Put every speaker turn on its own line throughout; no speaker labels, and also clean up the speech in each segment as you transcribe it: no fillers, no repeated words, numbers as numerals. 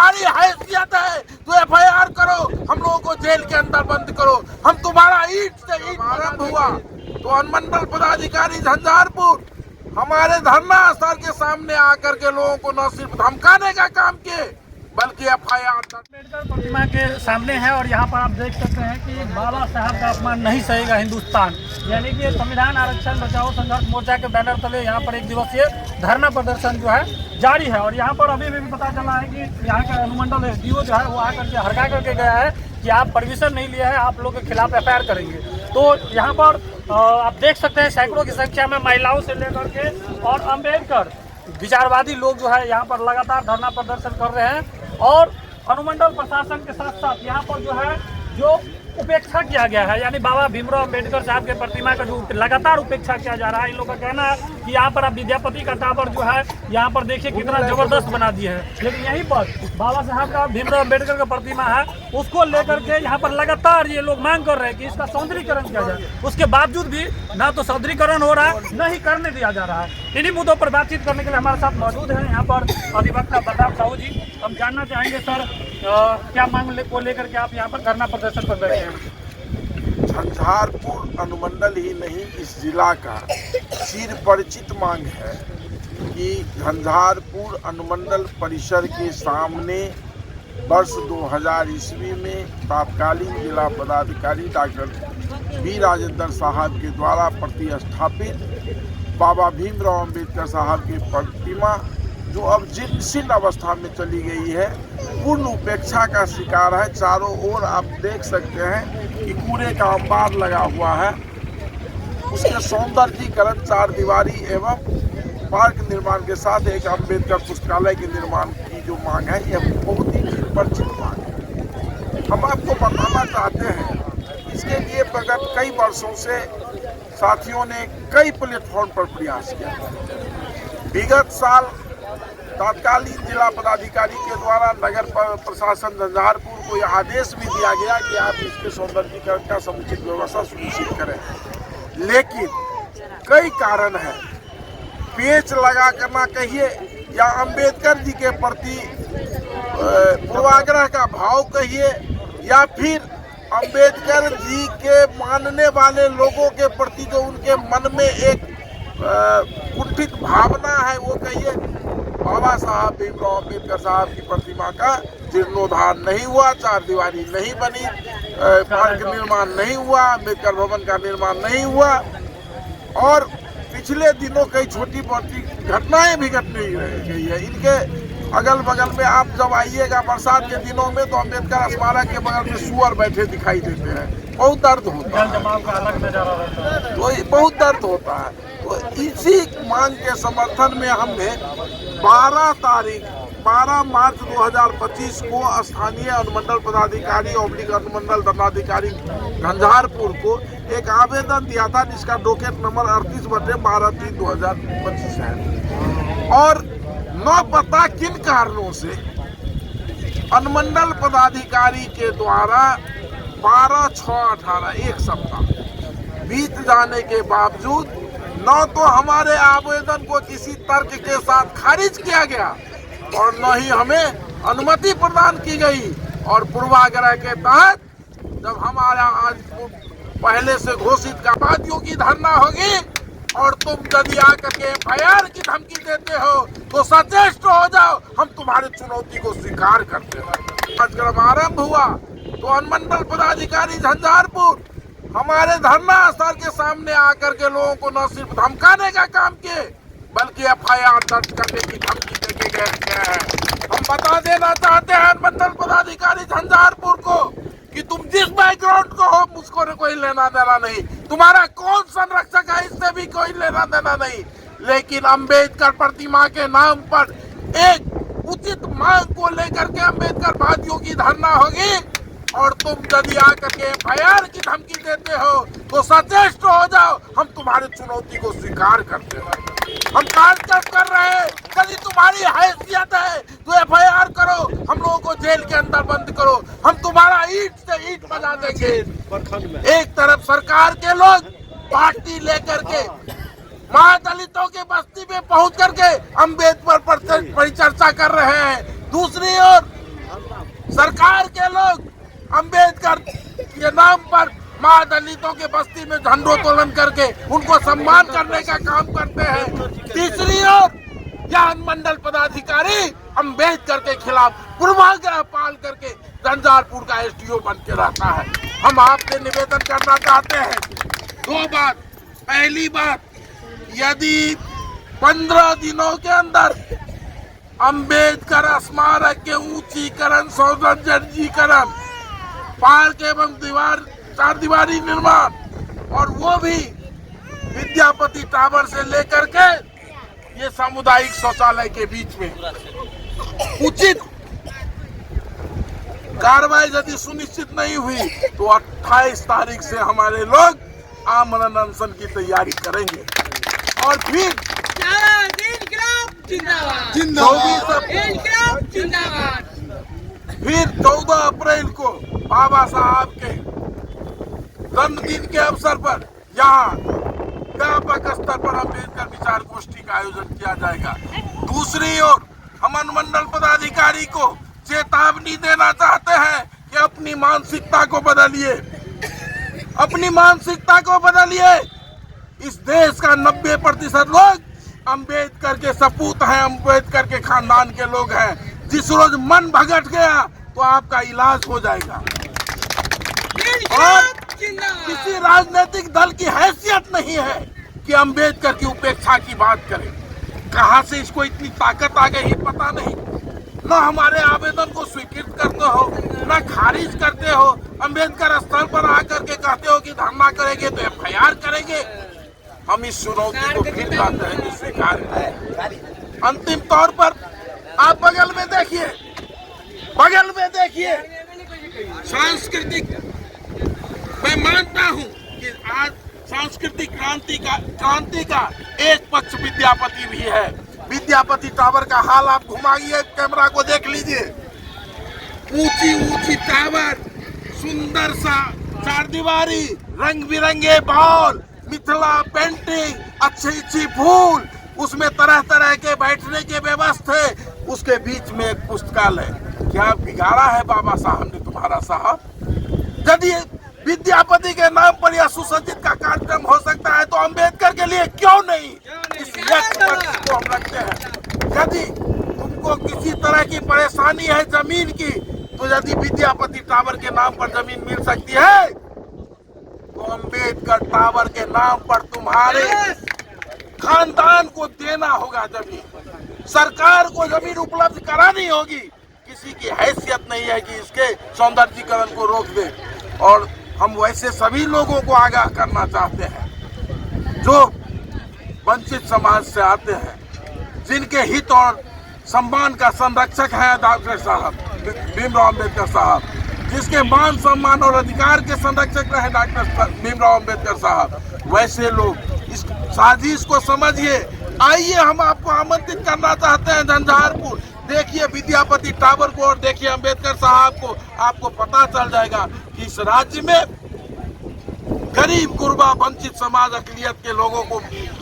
तुम्हारी हैसियत है तो एफआईआर करो, हम लोगों को जेल के अंदर बंद करो। हम तुम्हारा ईंट से ईंट आरंभ हुआ तो अनुमंडल पदाधिकारी झंझारपुर हमारे धरना स्थल के सामने आकर के लोगों को न सिर्फ धमकाने का काम किए बल्कि एफआईआर
अम्बेडकर प्रतिमा के सामने है और यहाँ पर आप देख सकते हैं कि बाबा साहब का अपमान नहीं सहेगा हिंदुस्तान, यानी कि संविधान आरक्षण बचाओ संघर्ष मोर्चा के बैनर तले यहाँ पर 1 दिवसीय धरना प्रदर्शन जो है जारी है। और यहाँ पर अभी भी पता चला है कि यहाँ का अनुमंडल एसडीओ जो है वो आकर के हड़का करके गया है कि आप परमिशन नहीं लिए हैं, आप लोग के खिलाफ एफआईआर करेंगे। तो यहाँ पर आप देख सकते हैं सैकड़ों की संख्या में महिलाओं से लेकर के और अम्बेडकर विचारवादी लोग जो है यहाँ पर लगातार धरना प्रदर्शन कर रहे हैं। और अनुमंडल प्रशासन के साथ साथ यहाँ पर जो है जो उपेक्षा किया गया है, यानी बाबा भीमराव अम्बेडकर साहब के प्रतिमा का जो लगातार उपेक्षा किया जा रहा है। इन लोगों का कहना है कि यहाँ पर आप विद्यापति का टावर जो है यहाँ पर देखिए कितना जबरदस्त बना दिए है, लेकिन यहीं पर बाबा साहब का भीमराव अम्बेडकर का प्रतिमा है उसको लेकर के यहाँ पर लगातार ये लोग मांग कर रहे हैं कि इसका सौंदर्यीकरण किया जाए। उसके बावजूद भी ना तो सौंदर्यीकरण हो रहा है न ही करने दिया जा रहा है। इन्हीं मुद्दों पर बातचीत करने के लिए हमारे साथ मौजूद है यहाँ पर अधिवक्ता बलराम साहू जी। हम जानना चाहेंगे सर क्या मांग को लेकर के आप यहाँ पर धरना प्रदर्शन कर रहे हैं?
झंझारपुर अनुमंडल ही नहीं इस जिला का चिर परिचित मांग है कि झंझारपुर अनुमंडल परिसर के सामने वर्ष 2000 ईस्वी में तत्कालीन जिला पदाधिकारी डॉक्टर बी राजेंद्र साहब के द्वारा प्रतिष्ठापित बाबा भीमराव अम्बेडकर साहब की प्रतिमा जो अब जीर्ण अवस्था में चली गई है, पूर्ण उपेक्षा का शिकार है। चारों ओर आप देख सकते हैं कि कूड़े का अंबार लगा हुआ है। उसके सौंदर्यीकरण 4 दीवारी एवं पार्क निर्माण के साथ एक अम्बेडकर पुस्तकालय के निर्माण की जो मांग है यह बहुत ही परिचित मांग है। हम आपको बताना चाहते हैं इसके लिए प्रगत कई वर्षों से साथियों ने कई प्लेटफॉर्म पर प्रयास किया। विगत साल तत्कालीन जिला पदाधिकारी के द्वारा नगर प्रशासन झंझारपुर को यह आदेश भी दिया गया कि आप इसके सौंदर्यीकरण का समुचित व्यवस्था सुनिश्चित करें, लेकिन कई कारण हैं। पेच लगा करना कहिए या अंबेडकर जी के प्रति पूर्वाग्रह का भाव कहिए या फिर अंबेडकर जी के मानने वाले लोगों के प्रति जो उनके मन में एक कुंठित भावना है वो कहिए। बाबा साहब भीमराव अम्बेडकर साहब की प्रतिमा का जीर्णोद्धार नहीं हुआ, 4 दीवारी नहीं बनी, पार्क निर्माण नहीं हुआ, अम्बेडकर भवन का निर्माण नहीं हुआ और पिछले दिनों कई छोटी मोटी घटनाएं भी घट गई है। इनके अगल बगल में आप जब आइएगा बरसात के दिनों में तो अम्बेडकर स्मारक के बगल में सुअर बैठे दिखाई देते हैं, बहुत दर्द होता है, तो बहुत दर्द होता है। तो इसी मांग के समर्थन में हमने 12 मार्च 2025 को स्थानीय अनुमंडल पदाधिकारी अनुमंडल दंडाधिकारी झंझारपुर को एक आवेदन दिया था जिसका डॉकेट नंबर 38/12/2025 है। और न पता किन कारणों से अनुमंडल पदाधिकारी के द्वारा 12/6/18 एक सप्ताह बीत जाने के बावजूद न तो हमारे आवेदन को किसी तर्क के साथ खारिज किया गया और न ही हमें अनुमति प्रदान की गई। और पूर्वाग्रह के तहत जब हमारा आज पहले से घोषित वादियों की धरना होगी और तुम यदि आकर के एफआईआर की धमकी देते हो तो सचेष्ट हो जाओ, हम तुम्हारी चुनौती को स्वीकार करते हैं। कार्यक्रम आरंभ हुआ तो अनुमंडल पदाधिकारी झंझारपुर हमारे धरना स्थल के सामने आकर के लोगों को न सिर्फ धमकाने का काम किए बल्कि एफआईआर दर्ज करने की धमकी देके गए हैं। हम बता देना चाहते हैं अनुमंडल पदाधिकारी झंझारपुर को कि तुम जिस बैकग्राउंड को हो मुझको कोई लेना देना नहीं, तुम्हारा कौन संरक्षक है इससे भी कोई लेना देना नहीं, लेकिन अम्बेडकर प्रतिमा के नाम पर एक उचित मांग को लेकर के अम्बेडकर वादियों की धरना होगी और तुम यदि आकर के एफआईआर की धमकी देते हो तो सचेष्ट हो जाओ, हम तुम्हारी चुनौती को स्वीकार करते हैं। हम कार्यक्रम कर रहे हैं, यदि तुम्हारी हैसियत है तो एफआईआर करो, हम लोगों को जेल के अंदर बंद करो, हम तुम्हारा ईंट से ईंट बजा देंगे। एक तरफ सरकार के लोग पार्टी लेकर के महादलितों के बस्ती में पहुंच करके अम्बेडकर पर परिचर्चा कर रहे हैं, दूसरी ओर सरकार के लोग अंबेडकर के नाम पर मां दलितों के बस्ती में झंडोत्तोलन करके उनको सम्मान करने का काम करते हैं। तीसरी ओर यह अनुमंडल पदाधिकारी अंबेडकर के खिलाफ पूर्वाग्रह पाल करके झंझारपुर का एसडीओ बन के रहता है। हम आपसे निवेदन करना चाहते हैं दो बात। पहली बात, यदि 15 दिनों के अंदर अंबेडकर स्मारक के ऊंचीकरण, सौंदर्यीकरण, पार्क एवं चार दीवारी निर्माण और वो भी विद्यापति टावर से लेकर के ये सामुदायिक शौचालय के बीच में उचित कार्रवाई यदि सुनिश्चित नहीं हुई तो 28 तारीख से हमारे लोग आमरण अनशन की तैयारी करेंगे और फिर 14 अप्रैल को बाबा साहब के जन्मदिन के अवसर पर यहाँ व्यापक स्तर पर अम्बेडकर विचार गोष्ठी का आयोजन किया जाएगा। दूसरी ओर हम अनुमंडल पदाधिकारी को चेतावनी देना चाहते हैं कि अपनी मानसिकता को बदलिए, अपनी मानसिकता को बदलिए। इस देश का 90% लोग अंबेडकर के सपूत हैं, अंबेडकर के खानदान के लोग हैं। जिस रोज मन भगट गया तो आपका इलाज हो जाएगा। और किसी राजनीतिक दल की हैसियत नहीं है कि अंबेडकर की उपेक्षा की बात करें। कहां से इसको इतनी ताकत आ गई पता नहीं। न हमारे आवेदन को स्वीकृत करते हो, न खारिज करते हो। अंबेडकर स्थल पर आकर के कहते हो कि धरना करेंगे तो एफआईआर करेंगे। हम इस चुनौती को फिर करेंगे, स्वीकार करें। अंतिम तौर पर आप बगल में देखिए, सांस्कृतिक, मैं मानता हूं कि आज सांस्कृतिक क्रांति का एक पक्ष विद्यापति भी है। विद्यापति टावर का हाल आप घुमाइए, कैमरा को देख लीजिए। ऊंची टावर, सुंदर सा चार दीवारी, रंग बिरंगे बॉल, मिथिला पेंटिंग, अच्छी फूल, उसमें तरह तरह के बैठने के व्यवस्था, उसके बीच में एक पुस्तकालय। क्या बिगाड़ा है बाबा साहब ने तुम्हारा साहब? यदि विद्यापति के नाम पर यह सुसज्जित का कार्यक्रम हो सकता है तो अंबेडकर के लिए क्यों नहीं? इस पक्ष को हम रखते हैं। यदि तुमको किसी तरह की परेशानी है जमीन की, तो यदि विद्यापति टावर के नाम पर जमीन मिल सकती है तो अंबेडकर टावर के नाम पर तुम्हारे खानदान को देना होगा जमीन। सरकार को जमीन उपलब्ध करानी होगी। किसी की हैसियत नहीं है कि इसके सौंदर्यीकरण को रोक दे। और हम वैसे सभी लोगों को आगाह करना चाहते हैं जो वंचित समाज से आते हैं, जिनके हित और सम्मान का संरक्षक है डॉक्टर साहब भीमराव अम्बेडकर साहब, जिसके मान सम्मान और अधिकार के संरक्षक रहे डॉक्टर भीमराव अम्बेडकर साहब। वैसे लोग इस साजिश को समझिए। आइए, हम आपको आमंत्रित करना चाहते हैं झंझारपुर। देखिए विद्यापति टावर को और देखिए अम्बेडकर साहब को। आपको पता चल जाएगा कि इस राज्य में गरीब गुरबा वंचित समाज अकलियत के लोगों को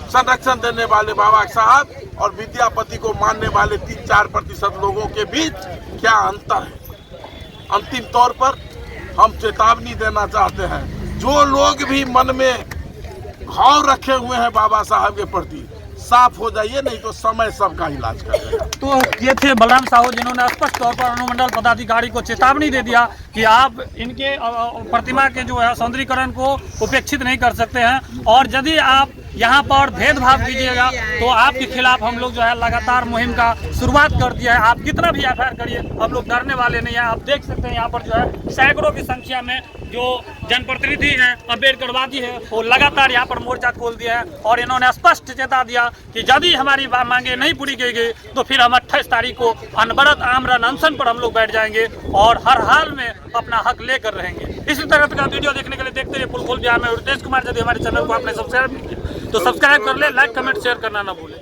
संरक्षण देने वाले बाबा साहब और विद्यापति को मानने वाले 3-4% लोगों के बीच क्या अंतर है। अंतिम तौर पर हम चेतावनी देना चाहते हैं, जो लोग भी मन में घाव रखे हुए हैं बाबा साहब के प्रति, साफ हो जाइए, नहीं तो समय सबका इलाज करेगा।
तो ये थे बलराम साहू, जिन्होंने स्पष्ट तौर पर अनुमंडल पदाधिकारी को चेतावनी दे दिया कि आप इनके प्रतिमा के जो है सौंदर्यीकरण को उपेक्षित नहीं कर सकते हैं, और यदि आप यहाँ पर भेदभाव कीजिएगा तो आपके खिलाफ हम लोग जो है लगातार मुहिम का शुरुआत कर दिया है। आप कितना भी एफआईआर करिए, हम लोग डरने वाले नहीं हैं। आप देख सकते हैं यहाँ पर जो है सैकड़ों की संख्या में जो जनप्रतिनिधि हैं, अम्बेडकरवादी है, वो लगातार यहाँ पर मोर्चा खोल दिया है और इन्होंने स्पष्ट चेता दिया कि यदि हमारी मांगे नहीं पूरी की गई तो फिर हम 28 तारीख को अनवरत आमरण अनशन पर हम लोग बैठ जाएंगे और हर हाल में अपना हक लेकर रहेंगे। इसी तरह का वीडियो देखने के लिए देखते रहिए पुलखोल बिहार में। रितेश कुमार, यदि हमारे चैनल को आपने सब्सक्राइब नहीं किया तो सब्सक्राइब कर ले, लाइक कमेंट शेयर करना ना भूलें।